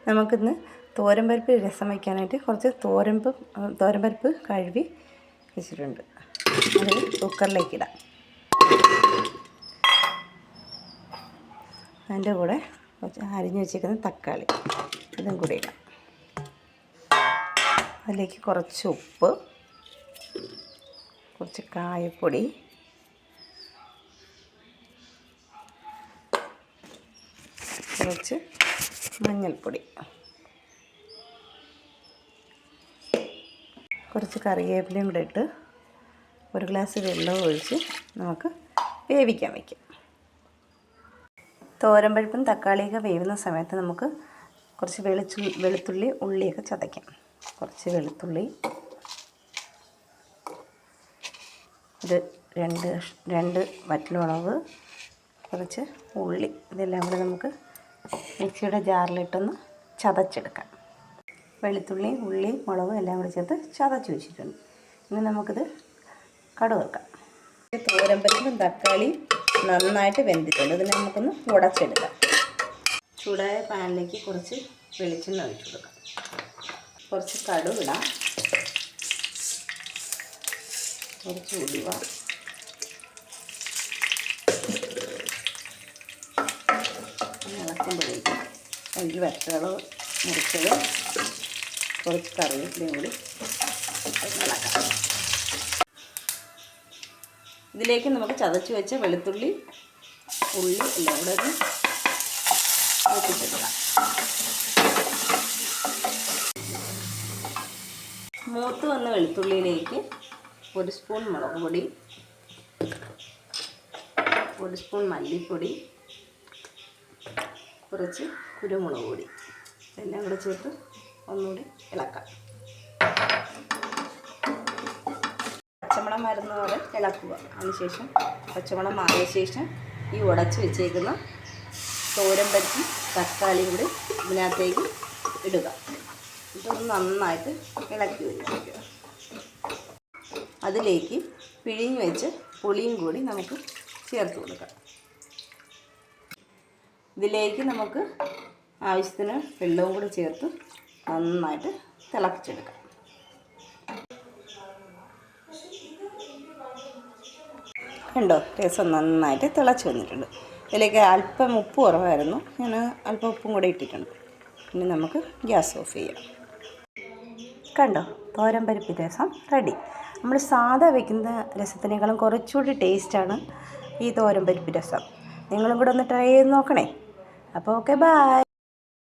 നമുക്കിന്ന് തോരൻപരിപ്പ് രസം വയ്ക്കാനായിട്ട് കുറച്ച് തോരൻപരിപ്പ് കഴുകി വെച്ചിട്ടുണ്ട്. അത് കുക്കറിലേക്ക് ഇടാം. അതിൻ്റെ കൂടെ അരിഞ്ഞ് വെച്ചിരിക്കുന്ന തക്കാളി ഇതും കൂടി ഇടാം. അതിലേക്ക് കുറച്ച് ഉപ്പ്, കുറച്ച് കായപ്പൊടി, കുറച്ച് മഞ്ഞൾപ്പൊടി, കുറച്ച് കറിവേപ്പിലയും കൂടെ ഇട്ട് ഒരു ഗ്ലാസ് വെള്ളം ഒഴിച്ച് നമുക്ക് വേവിക്കാൻ വയ്ക്കാം. തോരൻപരിപ്പും തക്കാളിയൊക്കെ വേവുന്ന സമയത്ത് നമുക്ക് കുറച്ച് വെളുത്തുള്ളി ഉള്ളിയൊക്കെ ചതയ്ക്കാം. കുറച്ച് വെളുത്തുള്ളി, ഒരു രണ്ട് വറ്റൽമുളക്, കുറച്ച് ഉള്ളി, ഇതെല്ലാം കൂടെ നമുക്ക് മിക്സിയുടെ ജാറിലിട്ടൊന്ന് ചതച്ചെടുക്കാം. വെളുത്തുള്ളി, ഉള്ളി, മുളക് എല്ലാം കൂടി ചേർത്ത് ചതച്ച് വെച്ചിട്ടുണ്ട്. ഇനി നമുക്കിത് കടുക് വെക്കാം. തോരൻപരിപ്പും തക്കാളി നന്നായിട്ട് വെന്തിട്ടുണ്ട്. ഇതിനെ നമുക്കൊന്ന് ഉടച്ചെടുക്കാം. ചൂടായ പാനിലേക്ക് കുറച്ച് വെളിച്ചെണ്ണ ഒഴിച്ചു കൊടുക്കാം. കുറച്ച് കടുക് ഇടാം. കുറച്ച് ഉലുവ, ഇളക്കുമ്പോഴേക്കും അതിൽ വറ്റൽമുളക് മുറിച്ചത്, കുറച്ച് കറിവേപ്പിലയും കൂടി ഇളക്കാം. ഇതിലേക്ക് നമുക്ക് ചതച്ച് വെച്ച വെളുത്തുള്ളി, ഉള്ളി എല്ലാം കൂടെ ഒന്ന് മൂപ്പിച്ചെടുക്കാം. മൂത്ത് വന്ന വെളുത്തുള്ളിയിലേക്ക് ഒരു സ്പൂൺ മുളക് പൊടി, ഒരു സ്പൂൺ മല്ലിപ്പൊടി, കുറച്ച് കുരുമുളക് പൊടി എല്ലാം കൂടെ ചേർത്ത് ഒന്നുകൂടി ഇളക്കാം. പച്ചമണം വരുന്ന പോലെ ഇളക്കുക. അതിനുശേഷം പച്ചമണം മാറിയ ശേഷം ഈ ഉടച്ച് വെച്ചേക്കുന്ന തോരൻപരിപ്പും തക്കാളിയും കൂടി ഇതിനകത്തേക്ക് ഇടുക. ഇതൊന്ന് നന്നായിട്ട് ഇളക്കി വയ്ക്കുക. അതിലേക്ക് പിഴിഞ്ഞ് വെച്ച് പുളിയും കൂടി നമുക്ക് ചേർത്ത് കൊടുക്കാം. ഇതിലേക്ക് നമുക്ക് ആവശ്യത്തിന് വെള്ളവും കൂടി ചേർത്ത് നന്നായിട്ട് തിളപ്പിച്ചെടുക്കാം. കണ്ടോ, രസം നന്നായിട്ട് തിളച്ച് വന്നിട്ടുണ്ട്. ഇതിലേക്ക് അല്പം ഉപ്പ് കുറവായിരുന്നു, ഞാൻ അല്പം ഉപ്പും കൂടെ ഇട്ടിട്ടുണ്ട്. ഇനി നമുക്ക് ഗ്യാസ് ഓഫ് ചെയ്യാം. കണ്ടോ, തോരൻപരിപ്പ് രസം റെഡി. നമ്മൾ സാധാ വയ്ക്കുന്ന രസത്തിനേക്കാളും കുറച്ചുകൂടി ടേസ്റ്റാണ് ഈ തോരൻപരിപ്പ് രസം. നിങ്ങളും കൂടെ ഒന്ന് ട്രൈ ചെയ്ത് നോക്കണേ. അപ്പോൾ ഓക്കെ, ബൈ.